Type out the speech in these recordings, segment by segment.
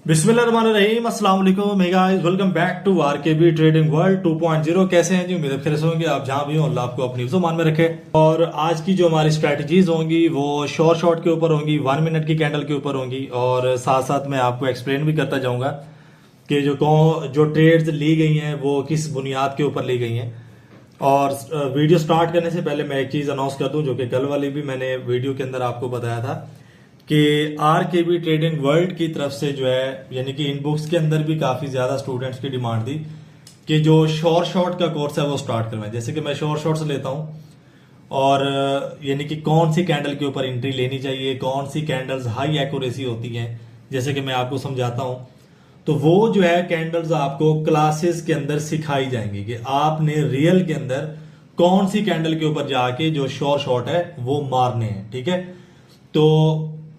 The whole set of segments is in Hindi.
बिस्मिल्लाहिर्रहमानिर्रहीम अस्सलाम वालेकुम hey guys, welcome back to RKB trading world 2.0। कैसे हैं जी? उम्मीद है खैर से होंगे। आप जहां भी हो अल्लाह आपको अपनी ज़ुबान में रखे। और आज की जो हमारी स्ट्रेटजीज होंगी वो शॉर्ट के ऊपर होंगी, 1 मिनट की कैंडल के ऊपर होंगी। और साथ साथ मैं आपको एक्सप्लेन भी करता जाऊंगा कि जो ट्रेड्स ली गई हैं वो किस बुनियाद के ऊपर ली गई हैं। और वीडियो स्टार्ट करने से पहले मैं एक चीज़ अनाउंस कर दूं, जो कि कल वाली भी मैंने वीडियो के अंदर आपको बताया था कि आरकेबी ट्रेडिंग वर्ल्ड की तरफ से जो है, यानी कि इन बुक्स के अंदर भी काफी ज्यादा स्टूडेंट्स की डिमांड थी कि जो शॉर्ट का कोर्स है वो स्टार्ट करवाएं। जैसे कि मैं शॉर्ट्स लेता हूं और यानी कि कौन सी कैंडल के ऊपर एंट्री लेनी चाहिए, कौन सी कैंडल्स हाई एक्यूरेसी होती हैं, जैसे कि मैं आपको समझाता हूं। तो वो जो है कैंडल्स आपको क्लासेस के अंदर सिखाई जाएंगी कि आपने रियल के अंदर कौन सी कैंडल के ऊपर जाके जो शॉर्ट है वो मारने हैं। ठीक है, तो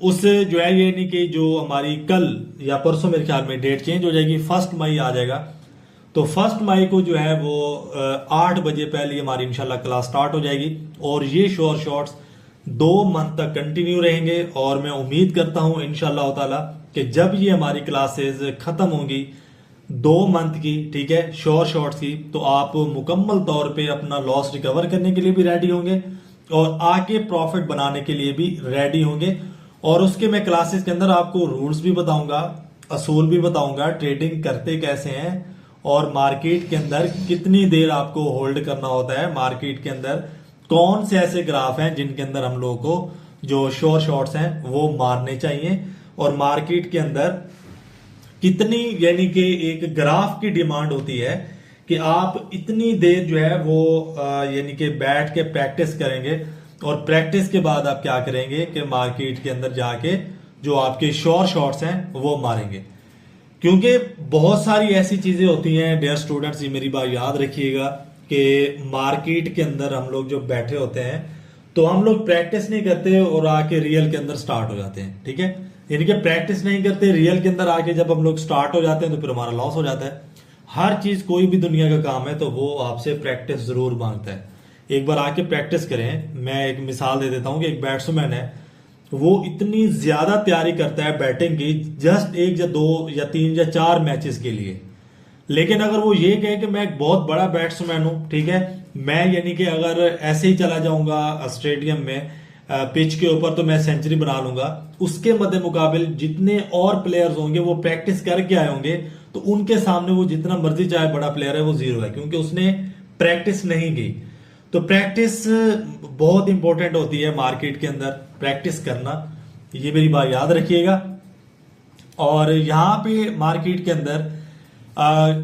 उससे जो है ये नहीं कि जो हमारी कल या परसों मेरे ख्याल में डेट चेंज हो जाएगी, 1 मई आ जाएगा। तो 1 मई को जो है वो 8 बजे पहले हमारी इंशाल्लाह क्लास स्टार्ट हो जाएगी। और ये शॉर्ट्स 2 मंथ तक कंटिन्यू रहेंगे। और मैं उम्मीद करता हूं इंशाल्लाह ताला कि जब ये हमारी क्लासेस खत्म होंगी 2 मंथ की, ठीक है, शॉर्ट्स की, तो आप मुकम्मल तौर पे अपना लॉस रिकवर करने के लिए भी रेडी होंगे और आगे प्रॉफिट बनाने के लिए भी रेडी होंगे। और उसके मैं क्लासेस के अंदर आपको रूल्स भी बताऊंगा, असूल भी बताऊंगा, ट्रेडिंग करते कैसे हैं और मार्केट के अंदर कितनी देर आपको होल्ड करना होता है, मार्केट के अंदर कौन से ऐसे ग्राफ हैं जिनके अंदर हम लोगों को जो शॉर्ट्स हैं वो मारने चाहिए, और मार्केट के अंदर कितनी यानी कि एक ग्राफ की डिमांड होती है कि आप इतनी देर जो है वो यानी कि बैठ के प्रैक्टिस करेंगे। और प्रैक्टिस के बाद आप क्या करेंगे कि मार्केट के अंदर जाके जो आपके शॉर्ट्स हैं वो मारेंगे। क्योंकि बहुत सारी ऐसी चीजें होती हैं डियर स्टूडेंट्स, ये मेरी बात याद रखिएगा कि मार्केट के अंदर हम लोग जो बैठे होते हैं तो हम लोग प्रैक्टिस नहीं करते और आके रियल के अंदर स्टार्ट हो जाते हैं। ठीक है, यानी कि प्रैक्टिस नहीं करते, रियल के अंदर आके जब हम लोग स्टार्ट हो जाते हैं तो फिर हमारा लॉस हो जाता है। हर चीज कोई भी दुनिया का काम है तो वो आपसे प्रैक्टिस जरूर मांगता है। एक बार आके प्रैक्टिस करें। मैं एक मिसाल दे देता हूं कि एक बैट्समैन है, वो इतनी ज्यादा तैयारी करता है बैटिंग की जस्ट 1 या 2 या 3 या 4 मैचेस के लिए। लेकिन अगर वो ये कहे कि मैं एक बहुत बड़ा बैट्समैन हूं, ठीक है, मैं यानी कि अगर ऐसे ही चला जाऊंगा स्टेडियम में पिच के ऊपर तो मैं सेंचुरी बना लूंगा, उसके मद्दे मुकाबिल जितने और प्लेयर्स होंगे वो प्रैक्टिस करके आए होंगे तो उनके सामने वो जितना मर्जी चाहे बड़ा प्लेयर है वो जीरो है, क्योंकि उसने प्रैक्टिस नहीं की। तो प्रैक्टिस बहुत इंपॉर्टेंट होती है मार्केट के अंदर, प्रैक्टिस करना, ये मेरी बात याद रखिएगा। और यहां पे मार्केट के अंदर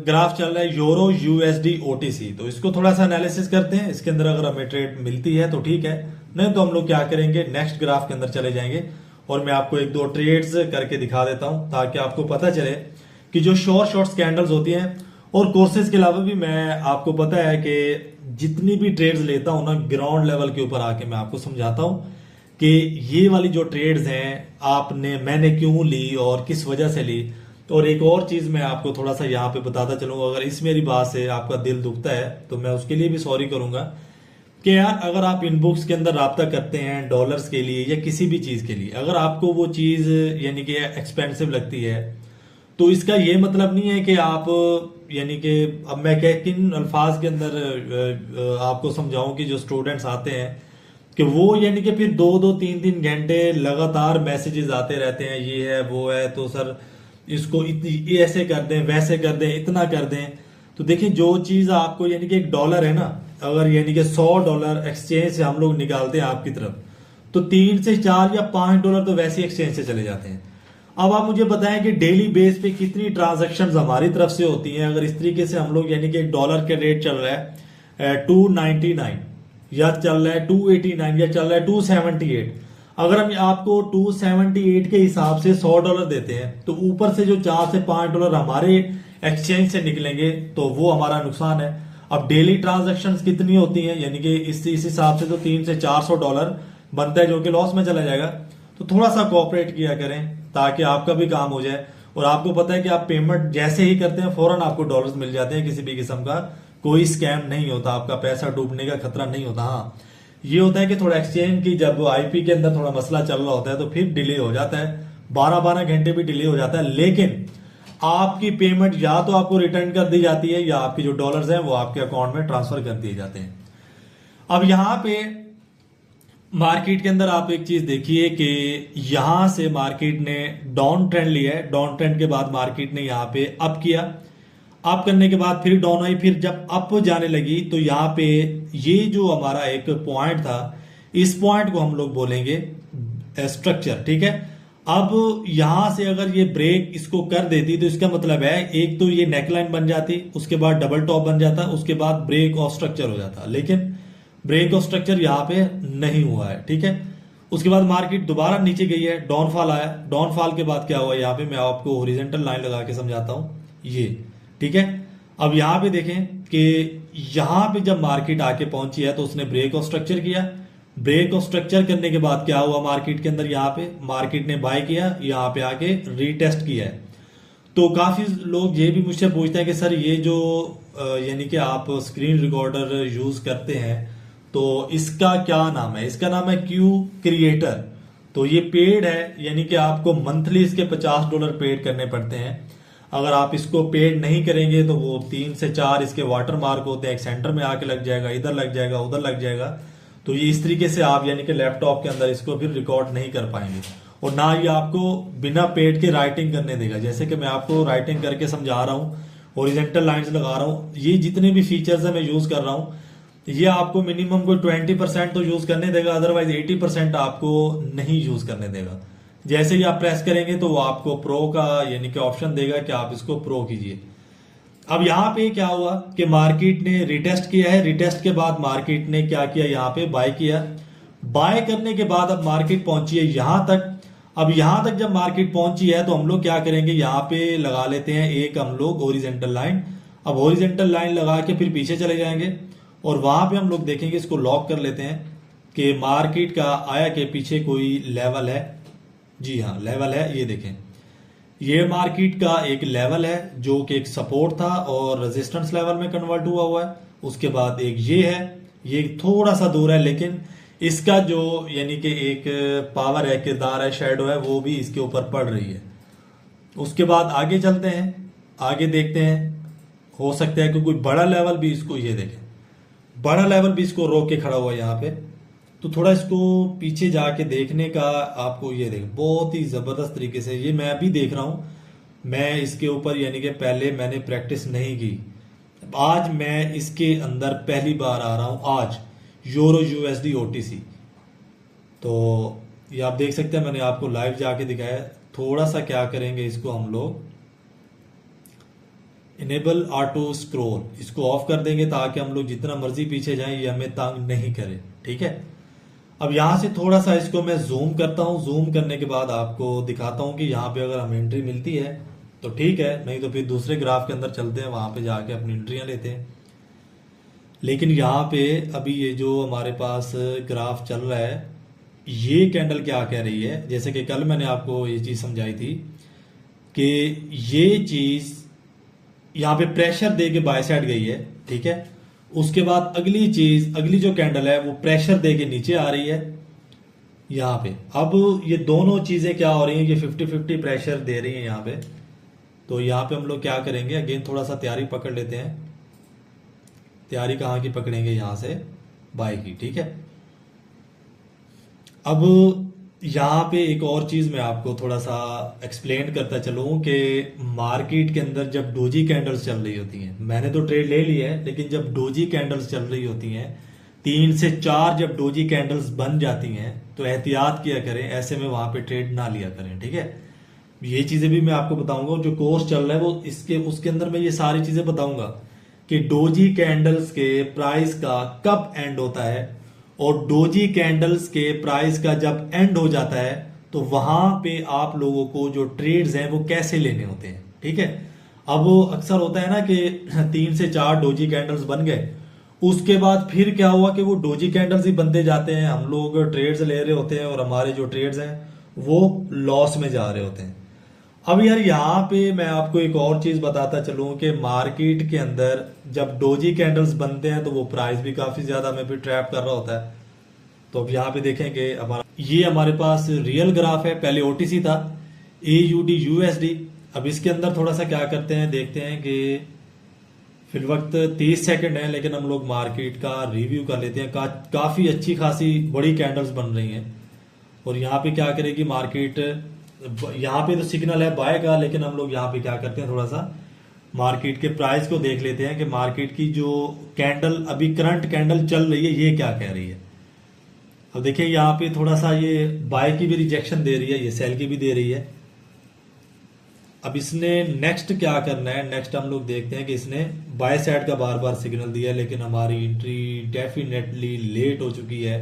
ग्राफ चल रहा है यूरो यूएसडी ओटीसी। तो इसको थोड़ा सा एनालिसिस करते हैं। इसके अंदर अगर हमें ट्रेड मिलती है तो ठीक है, नहीं तो हम लोग क्या करेंगे, नेक्स्ट ग्राफ के अंदर चले जाएंगे और मैं आपको 1-2 ट्रेड्स करके दिखा देता हूं ताकि आपको पता चले कि जो शॉर्ट्स कैंडल्स होती हैं। और कोर्सेज के अलावा भी मैं आपको पता है कि जितनी भी ट्रेड्स लेता हूं ना, ग्राउंड लेवल के ऊपर आके मैं आपको समझाता हूं कि ये वाली जो ट्रेड्स हैं मैंने क्यों ली और किस वजह से ली। और एक और चीज मैं आपको थोड़ा सा यहाँ पे बताता चलूंगा, अगर इस मेरी बात से आपका दिल दुखता है तो मैं उसके लिए भी सॉरी करूंगा कि यार अगर आप इन बुक्स के अंदर राब्ता करते हैं डॉलर्स के लिए या किसी भी चीज के लिए, अगर आपको वो चीज यानी कि एक्सपेंसिव लगती है तो इसका ये मतलब नहीं है कि आप यानी कि अब मैं किन अल्फाज के अंदर आपको समझाऊं कि जो स्टूडेंट्स आते हैं कि वो यानी कि फिर 2-2 3-3 घंटे लगातार मैसेजेस आते रहते हैं, ये है वो है, तो सर इसको इतनी ऐसे कर दें, वैसे कर दें, इतना कर दें। तो देखिए जो चीज आपको यानी कि $1 है ना, अगर यानी कि $100 एक्सचेंज से हम लोग निकालते हैं आपकी तरफ तो 3 से 4 या $5 तो वैसे एक्सचेंज से चले जाते हैं। अब आप मुझे बताएं कि डेली बेस पे कितनी ट्रांजैक्शंस हमारी तरफ से होती हैं। अगर इस तरीके से हम लोग यानी कि $1 के रेट चल रहा है 299 या चल रहा है 289 या चल रहा है 278, अगर हम आपको 278 के हिसाब से $100 देते हैं तो ऊपर से जो $4 से $5 हमारे एक्सचेंज से निकलेंगे तो वो हमारा नुकसान है। अब डेली ट्रांजैक्शंस कितनी होती हैं, यानी कि इस हिसाब से तो $300 से $400 बनता है जो कि लॉस में चला जाएगा। तो थोड़ा सा कोऑपरेट किया करें ताकि आपका भी काम हो जाए। और आपको पता है कि आप पेमेंट जैसे ही करते हैं फौरन आपको डॉलर्स मिल जाते हैं, किसी भी किस्म का कोई स्कैम नहीं होता, आपका पैसा डूबने का खतरा नहीं होता। हाँ, ये होता है कि थोड़ा एक्सचेंज की जब आईपी के अंदर थोड़ा मसला चल रहा होता है तो फिर डिले हो जाता है, 12-12 घंटे भी डिले हो जाता है, लेकिन आपकी पेमेंट या तो आपको रिटर्न कर दी जाती है या आपके जो डॉलर्स हैं वो आपके अकाउंट में ट्रांसफर कर दिए जाते हैं। अब यहां पे मार्केट के अंदर आप एक चीज देखिए कि यहां से मार्केट ने डाउन ट्रेंड लिया है, डाउन ट्रेंड के बाद मार्केट ने यहां पे अप किया, अप करने के बाद फिर डाउन आई, फिर जब अप जाने लगी तो यहाँ पे ये जो हमारा एक पॉइंट था, इस पॉइंट को हम लोग बोलेंगे स्ट्रक्चर, ठीक है। अब यहां से अगर ये ब्रेक इसको कर देती तो इसका मतलब है एक तो ये नेकलाइन बन जाती, उसके बाद डबल टॉप बन जाता, उसके बाद ब्रेक और स्ट्रक्चर हो जाता, लेकिन ब्रेक और स्ट्रक्चर यहाँ पे नहीं हुआ है, ठीक है। उसके बाद मार्केट दोबारा नीचे गई है, डाउनफॉल आया, डाउनफॉल के बाद क्या हुआ यहाँ पे मैं आपको हॉरिजॉन्टल लाइन लगा के समझाता हूं ये, ठीक है। अब यहाँ पे देखें कि यहाँ पे जब मार्केट आके पहुंची है तो उसने ब्रेक और स्ट्रक्चर किया, ब्रेक और स्ट्रक्चर करने के बाद क्या हुआ मार्केट के अंदर, यहाँ पे मार्केट ने बाय किया, यहाँ पे आके रीटेस्ट किया है। तो काफी लोग ये भी मुझसे पूछते हैं कि सर ये जो यानी कि आप स्क्रीन रिकॉर्डर यूज करते हैं तो इसका क्या नाम है, इसका नाम है क्यू क्रिएटर। तो ये पेड है, यानी कि आपको मंथली इसके $50 पेड करने पड़ते हैं। अगर आप इसको पेड नहीं करेंगे तो वो 3 से 4 इसके वाटर मार्क होते हैं, एक सेंटर में आके लग जाएगा, इधर लग जाएगा, उधर लग जाएगा। तो ये इस तरीके से आप यानी कि लैपटॉप के अंदर इसको फिर रिकॉर्ड नहीं कर पाएंगे, और ना ये आपको बिना पेड के राइटिंग करने देगा। जैसे कि मैं आपको राइटिंग करके समझा रहा हूँ, हॉरिजॉन्टल लाइंस लगा रहा हूँ, ये जितने भी फीचर्स है मैं यूज कर रहा हूँ, ये आपको मिनिमम कोई 20% तो यूज करने देगा, अदरवाइज 80% आपको नहीं यूज करने देगा। जैसे ही आप प्रेस करेंगे तो वो आपको प्रो का यानी कि ऑप्शन देगा कि आप इसको प्रो कीजिए। अब यहाँ पे क्या हुआ कि मार्केट ने रिटेस्ट किया है, रिटेस्ट के बाद मार्केट ने क्या किया, यहाँ पे बाय किया, बाय करने के बाद अब मार्केट पहुंची है यहां तक। अब यहां तक जब मार्केट पहुंची है तो हम लोग क्या करेंगे, यहाँ पे लगा लेते हैं एक हम लोग हॉरिजॉन्टल लाइन। अब हॉरिजॉन्टल लाइन लगा के फिर पीछे चले जाएंगे और वहां पे हम लोग देखेंगे, इसको लॉक कर लेते हैं कि मार्केट का आया के पीछे कोई लेवल है। जी हाँ, लेवल है, ये देखें, ये मार्केट का एक लेवल है जो कि एक सपोर्ट था और रेजिस्टेंस लेवल में कन्वर्ट हुआ है। उसके बाद एक ये है, ये थोड़ा सा दूर है, लेकिन इसका जो यानी कि एक पावर है, किरदार है, शेडो है, वो भी इसके ऊपर पड़ रही है। उसके बाद आगे चलते हैं, आगे देखते हैं, हो सकता है कि कोई बड़ा लेवल भी इसको, ये देखें बड़ा लेवल भी इसको रोक के खड़ा हुआ है यहाँ पे। तो थोड़ा इसको पीछे जाके देखने का आपको, ये देख बहुत ही जबरदस्त तरीके से, ये मैं अभी देख रहा हूं, मैं इसके ऊपर यानी कि पहले मैंने प्रैक्टिस नहीं की, आज मैं इसके अंदर पहली बार आ रहा हूं, आज यूरो यूएसडी ओटीसी। तो ये आप देख सकते हैं, मैंने आपको लाइव जाके दिखाया। थोड़ा सा क्या करेंगे, इसको हम लोग इनेबल ऑटो स्क्रॉल, इसको ऑफ कर देंगे ताकि हम लोग जितना मर्जी पीछे जाएं ये हमें तंग नहीं करे, ठीक है। अब यहां से थोड़ा सा इसको मैं जूम करता हूं, जूम करने के बाद आपको दिखाता हूं कि यहाँ पे अगर हमें एंट्री मिलती है तो ठीक है, नहीं तो फिर दूसरे ग्राफ के अंदर चलते हैं, वहां पे जाके अपनी एंट्रियां लेते हैं। लेकिन यहाँ पे अभी ये जो हमारे पास ग्राफ चल रहा है, ये कैंडल क्या कह रही है, जैसे कि कल मैंने आपको ये चीज समझाई थी कि ये चीज यहाँ पे प्रेशर दे के बाय साइड गई है, ठीक है। उसके बाद अगली चीज, अगली जो कैंडल है वो प्रेशर दे के नीचे आ रही है यहाँ पे। अब ये दोनों चीजें क्या हो रही हैं, ये 50-50 प्रेशर दे रही है यहाँ पे। तो यहाँ पे हम लोग क्या करेंगे, अगेन थोड़ा सा तैयारी पकड़ लेते हैं। तैयारी कहाँ की पकड़ेंगे, यहाँ से बाय की, ठीक है। अब यहाँ पे एक और चीज मैं आपको थोड़ा सा एक्सप्लेन करता चलूं कि मार्केट के अंदर जब डोजी कैंडल्स चल रही होती हैं, मैंने तो ट्रेड ले ली है, लेकिन जब डोजी कैंडल्स चल रही होती हैं, 3 से 4 जब डोजी कैंडल्स बन जाती हैं तो एहतियात किया करें, ऐसे में वहां पे ट्रेड ना लिया करें, ठीक है। ये चीजें भी मैं आपको बताऊंगा, जो कोर्स चल रहा है वो इसके उसके अंदर मैं ये सारी चीजें बताऊंगा कि डोजी कैंडल्स के प्राइस का कब एंड होता है और डोजी कैंडल्स के प्राइस का जब एंड हो जाता है तो वहां पे आप लोगों को जो ट्रेड्स हैं वो कैसे लेने होते हैं, ठीक है। अब अक्सर होता है ना कि 3 से 4 डोजी कैंडल्स बन गए, उसके बाद फिर क्या हुआ कि वो डोजी कैंडल्स ही बनते जाते हैं, हम लोग ट्रेड्स ले रहे होते हैं और हमारे जो ट्रेड्स हैं वो लॉस में जा रहे होते हैं। अब यार यहाँ पे मैं आपको एक और चीज बताता चलूं कि मार्केट के अंदर जब डोजी कैंडल्स बनते हैं तो वो प्राइस भी काफी ज्यादा हमें भी ट्रैप कर रहा होता है। तो अब यहाँ पे देखेंगे हमारा ये हमारे पास रियल ग्राफ है, पहले ओटीसी था, AUD USD। अब इसके अंदर थोड़ा सा क्या करते हैं, देखते हैं कि फिल वक्त 30 सेकंड है, लेकिन हम लोग मार्केट का रिव्यू कर लेते हैं। काफी अच्छी खासी बड़ी कैंडल्स बन रही हैं और यहाँ पे क्या करेगी मार्केट, यहाँ पे तो सिग्नल है बाय का, लेकिन हम लोग यहाँ पे क्या करते हैं, थोड़ा सा मार्केट के प्राइस को देख लेते हैं कि मार्केट की जो कैंडल अभी करंट कैंडल चल रही है ये क्या कह रही है। अब देखिए यहाँ पे थोड़ा सा ये बाय की भी रिजेक्शन दे रही है, ये सेल की भी दे रही है। अब इसने नेक्स्ट क्या करना है, नेक्स्ट हम लोग देखते हैं कि इसने बाय साइड का बार बार सिग्नल दिया है, लेकिन हमारी एंट्री डेफिनेटली लेट हो चुकी है।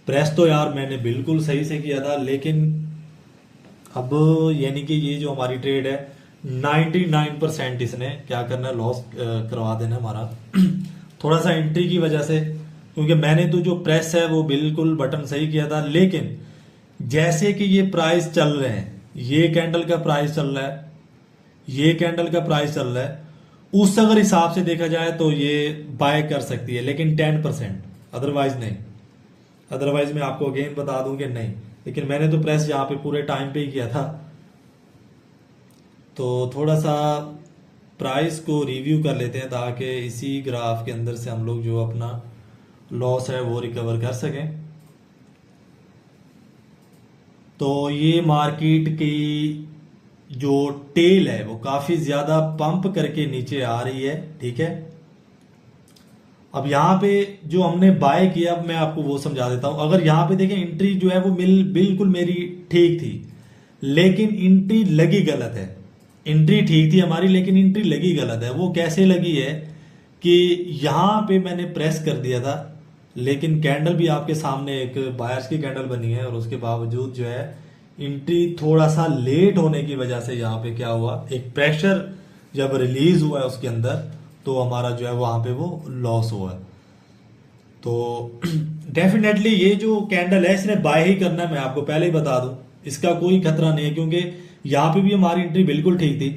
प्रेस तो यार मैंने बिल्कुल सही से किया था, लेकिन अब यानी कि ये जो हमारी ट्रेड है 99% इसने क्या करना है, लॉस करवा देना हमारा थोड़ा सा एंट्री की वजह से, क्योंकि मैंने तो जो प्रेस है वो बिल्कुल बटन सही किया था, लेकिन जैसे कि ये प्राइस चल रहे हैं, ये कैंडल का प्राइस चल रहा है, ये कैंडल का प्राइस चल रहा है, उस अगर हिसाब से देखा जाए तो ये बाय कर सकती है, लेकिन 10%, अदरवाइज नहीं। अदरवाइज मैं आपको अगेन बता दूं कि नहीं, लेकिन मैंने तो प्रेस यहाँ पे पूरे टाइम पे ही किया था। तो थोड़ा सा प्राइस को रिव्यू कर लेते हैं ताकि इसी ग्राफ के अंदर से हम लोग जो अपना लॉस है वो रिकवर कर सकें। तो ये मार्केट की जो टेल है वो काफी ज्यादा पंप करके नीचे आ रही है, ठीक है। अब यहाँ पे जो हमने बाय किया, अब मैं आपको वो समझा देता हूं। अगर यहाँ पे देखें एंट्री जो है वो बिल्कुल मेरी ठीक थी, लेकिन एंट्री लगी गलत है। एंट्री ठीक थी हमारी, लेकिन एंट्री लगी गलत है। वो कैसे लगी है कि यहाँ पे मैंने प्रेस कर दिया था, लेकिन कैंडल भी आपके सामने एक बायर्स की कैंडल बनी है, और उसके बावजूद जो है एंट्री थोड़ा सा लेट होने की वजह से यहाँ पे क्या हुआ, एक प्रेशर जब रिलीज हुआ है उसके अंदर, तो हमारा जो है वहां पे वो लॉस हुआ है। तो डेफिनेटली ये जो कैंडल है इसने बाय ही करना है, मैं आपको पहले ही बता दूं, इसका कोई खतरा नहीं है, क्योंकि यहाँ पे भी हमारी एंट्री बिल्कुल ठीक थी।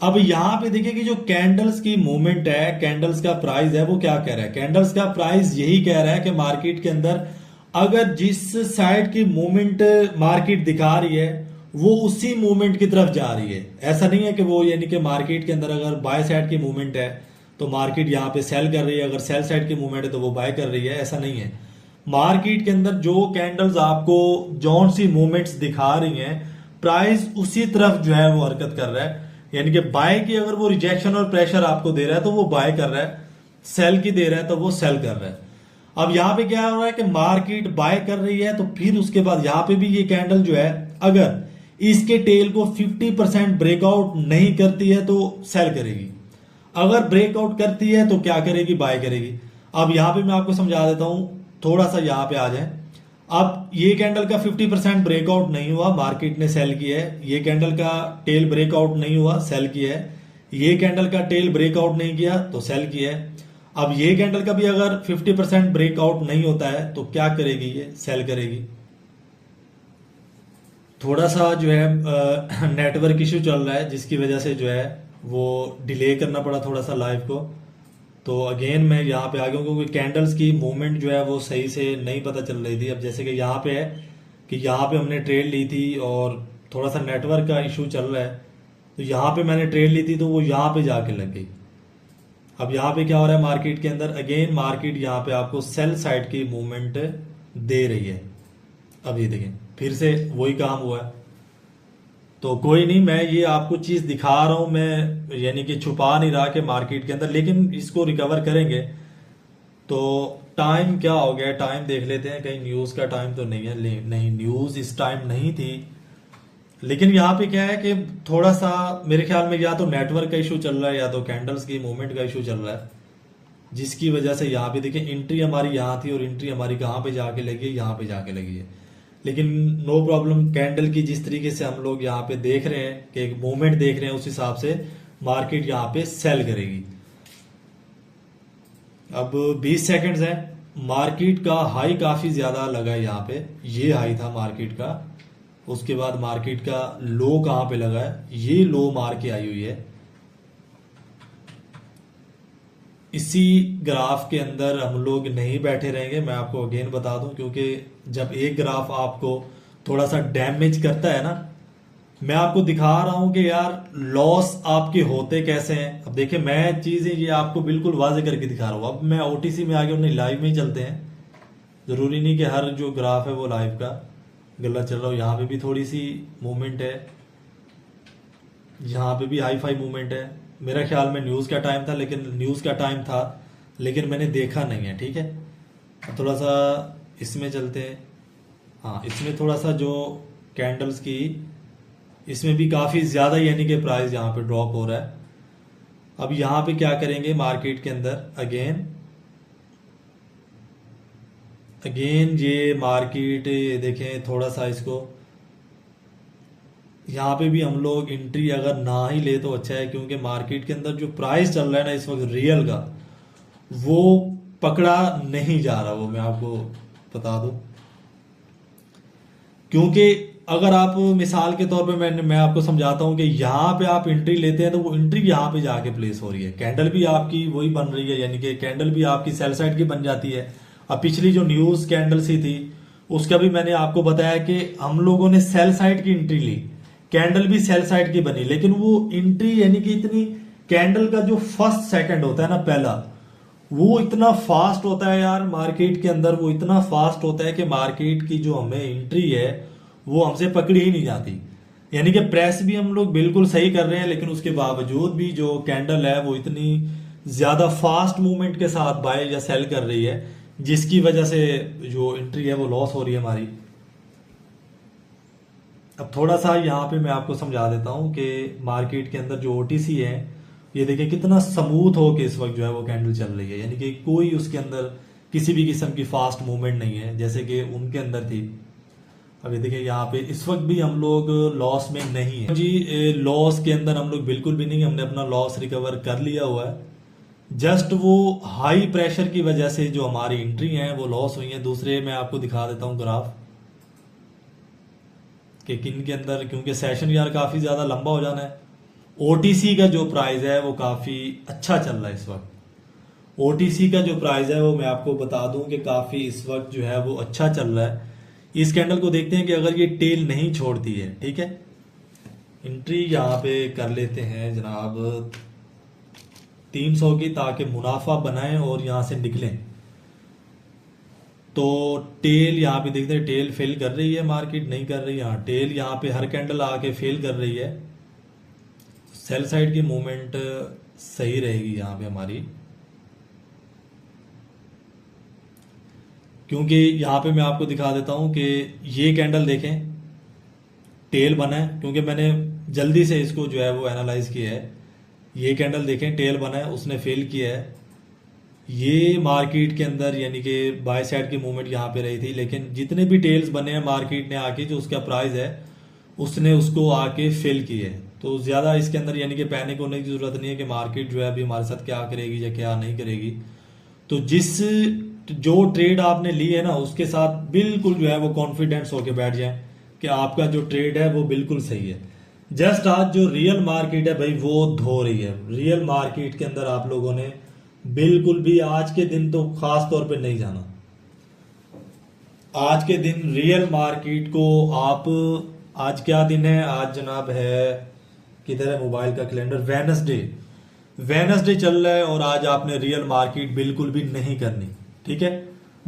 अब यहाँ पे देखिए कि जो कैंडल्स की मूवमेंट है, कैंडल्स का प्राइस है, वो क्या कह रहा है, कैंडल्स का प्राइस यही कह रहा है कि मार्केट के अंदर अगर जिस साइड की मूवमेंट मार्केट दिखा रही है वो उसी मूवमेंट की तरफ जा रही है। ऐसा नहीं है कि वो यानी कि मार्केट के अंदर अगर बाय साइड की मूवमेंट है तो मार्केट यहाँ पे सेल कर रही है, अगर सेल साइड की मूवमेंट है तो वो बाय कर रही है, ऐसा नहीं है। मार्केट के अंदर जो कैंडल्स आपको जौन सी मूवमेंट्स दिखा रही हैं, प्राइस उसी तरफ जो है वो हरकत कर रहा है। यानी कि बाय की अगर वो रिजेक्शन और प्रेशर आपको दे रहा है तो वो बाय कर रहा है, सेल की दे रहा है तो वो सेल कर रहा है। अब यहाँ पे क्या हो रहा है कि मार्केट बाय कर रही है, तो फिर उसके बाद यहाँ पे भी ये कैंडल जो है अगर इसके टेल को 50% ब्रेकआउट नहीं करती है तो सेल करेगी, अगर ब्रेकआउट करती है तो क्या करेगी, बाय करेगी। अब यहाँ पे मैं आपको समझा देता हूं, थोड़ा सा यहाँ पे आ जाए। अब ये कैंडल का 50% ब्रेकआउट नहीं हुआ, मार्केट ने सेल किया है। ये कैंडल का टेल ब्रेकआउट नहीं हुआ, सेल किया है। ये कैंडल का टेल ब्रेकआउट नहीं किया तो सेल किया है। अब ये कैंडल का भी अगर 50% ब्रेकआउट नहीं होता है तो क्या करेगी, ये सेल करेगी। थोड़ा सा जो है नेटवर्क इश्यू चल रहा है, जिसकी वजह से जो है वो डिले करना पड़ा थोड़ा सा लाइव को। तो अगेन मैं यहाँ पे आ गया हूँ, क्योंकि कैंडल्स की मूवमेंट जो है वो सही से नहीं पता चल रही थी। अब जैसे कि यहाँ पे है कि यहाँ पे हमने ट्रेड ली थी और थोड़ा सा नेटवर्क का इशू चल रहा है, तो यहाँ पे मैंने ट्रेड ली थी तो वो यहाँ पे जाके लग गई। अब यहाँ पे क्या हो रहा है मार्केट के अंदर, अगेन मार्केट यहाँ पे आपको सेल साइड की मूवमेंट दे रही है। अब ये देखें फिर से वही काम हुआ है। तो कोई नहीं, मैं ये आपको चीज दिखा रहा हूं, मैं यानी कि छुपा नहीं रहा कि मार्केट के अंदर, लेकिन इसको रिकवर करेंगे। तो टाइम क्या हो गया, टाइम देख लेते हैं, कहीं न्यूज का टाइम तो नहीं है, नहीं न्यूज इस टाइम नहीं थी। लेकिन यहाँ पे क्या है कि थोड़ा सा मेरे ख्याल में या तो नेटवर्क का इशू चल रहा है या तो कैंडल्स की मूवमेंट का इशू चल रहा है, जिसकी वजह से यहाँ पे देखिए एंट्री हमारी यहाँ थी और एंट्री हमारी कहाँ पे जाके लगी है, यहाँ पे जाके लगी है। लेकिन नो प्रॉब्लम, कैंडल की जिस तरीके से हम लोग यहाँ पे देख रहे हैं कि एक मूवमेंट देख रहे हैं, उस हिसाब से मार्केट यहाँ पे सेल करेगी। अब 20 सेकंड्स है, मार्केट का हाई काफी ज्यादा लगा है यहाँ पे, ये हाई था मार्केट का। उसके बाद मार्केट का लो कहाँ पे लगा है, ये लो मार के आई हुई है। इसी ग्राफ के अंदर हम लोग नहीं बैठे रहेंगे, मैं आपको अगेन बता दूं, क्योंकि जब एक ग्राफ आपको थोड़ा सा डैमेज करता है ना, मैं आपको दिखा रहा हूं कि यार लॉस आपके होते कैसे हैं। अब देखिए मैं चीजें ये आपको बिल्कुल वाजे करके दिखा रहा हूं। अब मैं ओटीसी में आगे नहीं, लाइव में ही चलते हैं। जरूरी नहीं कि हर जो ग्राफ है वो लाइव का गलत चल रहा हो। यहाँ पे भी थोड़ी सी मूवमेंट है, यहाँ पे भी हाई फाई मूवमेंट है। मेरा ख्याल में न्यूज़ का टाइम था, लेकिन न्यूज़ का टाइम था लेकिन मैंने देखा नहीं है। ठीक है, थोड़ा सा इसमें चलते हैं। हाँ, इसमें थोड़ा सा जो कैंडल्स की, इसमें भी काफ़ी ज़्यादा यानी कि प्राइस यहाँ पे ड्रॉप हो रहा है। अब यहाँ पे क्या करेंगे मार्केट के अंदर, अगेन ये मार्केट देखें थोड़ा सा इसको, यहाँ पे भी हम लोग एंट्री अगर ना ही ले तो अच्छा है, क्योंकि मार्केट के अंदर जो प्राइस चल रहा है ना इस वक्त रियल का, वो पकड़ा नहीं जा रहा। वो मैं आपको बता दूं, क्योंकि अगर आप मिसाल के तौर पे मैं आपको समझाता हूं कि यहाँ पे आप एंट्री लेते हैं तो वो एंट्री यहाँ पे जाके प्लेस हो रही है। कैंडल भी आपकी वही बन रही है, यानी कि कैंडल भी आपकी सेल साइड की बन जाती है। अब पिछली जो न्यूज कैंडल सी थी उसका भी मैंने आपको बताया कि हम लोगों ने सेल साइड की एंट्री ली, कैंडल भी सेल साइड की बनी, लेकिन वो एंट्री यानी कि इतनी, कैंडल का जो फर्स्ट सेकंड होता है ना पहला, वो इतना फास्ट होता है यार मार्केट के अंदर, वो इतना फास्ट होता है कि मार्केट की जो हमें एंट्री है वो हमसे पकड़ी ही नहीं जाती। यानी कि प्रेस भी हम लोग बिल्कुल सही कर रहे हैं, लेकिन उसके बावजूद भी जो कैंडल है वो इतनी ज्यादा फास्ट मूवमेंट के साथ बाय या सेल कर रही है, जिसकी वजह से जो एंट्री है वो लॉस हो रही है हमारी। अब थोड़ा सा यहाँ पे मैं आपको समझा देता हूँ कि मार्केट के अंदर जो ओटीसी है, ये देखिए कितना स्मूथ हो के इस वक्त जो है वो कैंडल चल रही है, यानी कि कोई उसके अंदर किसी भी किस्म की फास्ट मूवमेंट नहीं है जैसे कि उनके अंदर थी। अब ये देखिए यहाँ पे इस वक्त भी हम लोग लॉस में नहीं है जी, लॉस के अंदर हम लोग बिल्कुल भी नहीं, हमने अपना लॉस रिकवर कर लिया हुआ है। जस्ट वो हाई प्रेशर की वजह से जो हमारी एंट्री है वो लॉस हुई है। दूसरे मैं आपको दिखा देता हूँ ग्राफ कि किन के अंदर, क्योंकि सेशन यार काफी ज्यादा लंबा हो जाना है। ओटीसी का जो प्राइस है वो काफी अच्छा चल रहा है इस वक्त। ओटीसी का जो प्राइस है वो मैं आपको बता दूं कि काफी इस वक्त जो है वो अच्छा चल रहा है। इस कैंडल को देखते हैं कि अगर ये टेल नहीं छोड़ती है, ठीक है, एंट्री यहाँ पे कर लेते हैं जनाब 300 की, ताकि मुनाफा बनाएं और यहां से निकलें। तो टेल यहाँ पे देखते हैं, टेल फेल कर रही है, मार्केट नहीं कर रही। हाँ, टेल यहाँ पे हर कैंडल आके फेल कर रही है। सेल साइड की मूवमेंट सही रहेगी यहाँ पे हमारी, क्योंकि यहाँ पे मैं आपको दिखा देता हूँ कि ये कैंडल देखें टेल बना है, क्योंकि मैंने जल्दी से इसको जो है वो एनालाइज किया है। ये कैंडल देखें टेल बना है, उसने फेल किया है। ये मार्केट के अंदर यानी कि बाय साइड की मूवमेंट यहाँ पे रही थी, लेकिन जितने भी टेल्स बने हैं मार्केट ने आके, जो उसका प्राइस है उसने उसको आके फेल किए है। तो ज्यादा इसके अंदर यानी कि पैनिक होने की जरूरत नहीं है कि मार्केट जो है अभी हमारे साथ क्या करेगी या क्या नहीं करेगी। तो जिस जो ट्रेड आपने ली है ना उसके साथ बिल्कुल जो है वो कॉन्फिडेंस होके बैठ जाए कि आपका जो ट्रेड है वो बिल्कुल सही है। जस्ट आज जो रियल मार्केट है भाई वो धो रही है। रियल मार्केट के अंदर आप लोगों ने बिल्कुल भी आज के दिन तो खास तौर पे नहीं जाना। आज के दिन रियल मार्केट को आप, आज क्या दिन है, आज जनाब है, किधर है मोबाइल का कैलेंडर, वेनसडे चल रहा है, और आज आपने रियल मार्केट बिल्कुल भी नहीं करनी। ठीक है,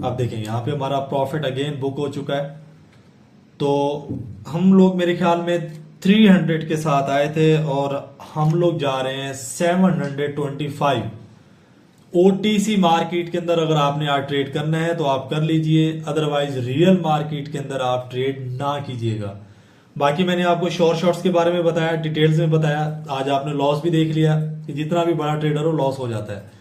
अब देखें यहाँ पे हमारा प्रॉफिट अगेन बुक हो चुका है। तो हम लोग मेरे ख्याल में 300 के साथ आए थे और हम लोग जा रहे हैं 725। ओटीसी मार्केट के अंदर अगर आपने आज ट्रेड करना है तो आप कर लीजिए, अदरवाइज रियल मार्केट के अंदर आप ट्रेड ना कीजिएगा। बाकी मैंने आपको शॉर्ट्स के बारे में बताया, डिटेल्स में बताया। आज आपने लॉस भी देख लिया कि जितना भी बड़ा ट्रेडर हो लॉस हो जाता है,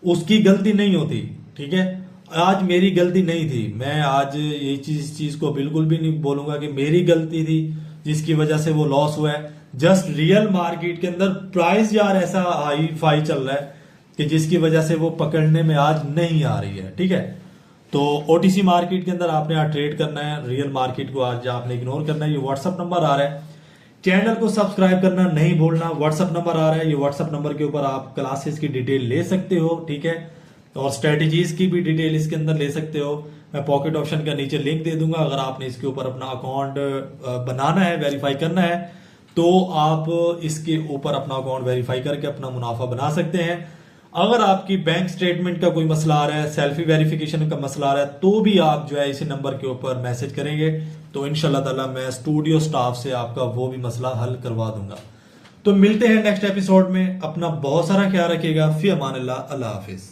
उसकी गलती नहीं होती। ठीक है, आज मेरी गलती नहीं थी, मैं आज ये चीज को बिल्कुल भी नहीं बोलूंगा कि मेरी गलती थी जिसकी वजह से वो लॉस हुआ है। जस्ट रियल मार्केट के अंदर प्राइस यार ऐसा हाई फाई चल रहा है कि जिसकी वजह से वो पकड़ने में आज नहीं आ रही है। ठीक है, तो ओटीसी मार्केट के अंदर आपने आज ट्रेड करना है, रियल मार्केट को आज आपने इग्नोर करना है। ये व्हाट्सअप नंबर आ रहा है, चैनल को सब्सक्राइब करना नहीं भूलना। व्हाट्सअप नंबर आ रहा है, ये व्हाट्सअप नंबर के ऊपर आप क्लासेस की डिटेल ले सकते हो। ठीक है, और स्ट्रेटेजीज की भी डिटेल इसके अंदर ले सकते हो। मैं पॉकेट ऑप्शन का नीचे लिंक दे दूंगा, अगर आपने इसके ऊपर अपना अकाउंट बनाना है, वेरीफाई करना है, तो आप इसके ऊपर अपना अकाउंट वेरीफाई करके अपना मुनाफा बना सकते हैं। अगर आपकी बैंक स्टेटमेंट का कोई मसला आ रहा है, सेल्फी वेरिफिकेशन का मसला आ रहा है, तो भी आप जो है इसी नंबर के ऊपर मैसेज करेंगे तो इंशाल्लाह ताला मैं स्टूडियो स्टाफ से आपका वो भी मसला हल करवा दूंगा। तो मिलते हैं नेक्स्ट एपिसोड में। अपना बहुत सारा ख्याल रखिएगा। फी अमान अल्लाह, अल्लाह हाफिज।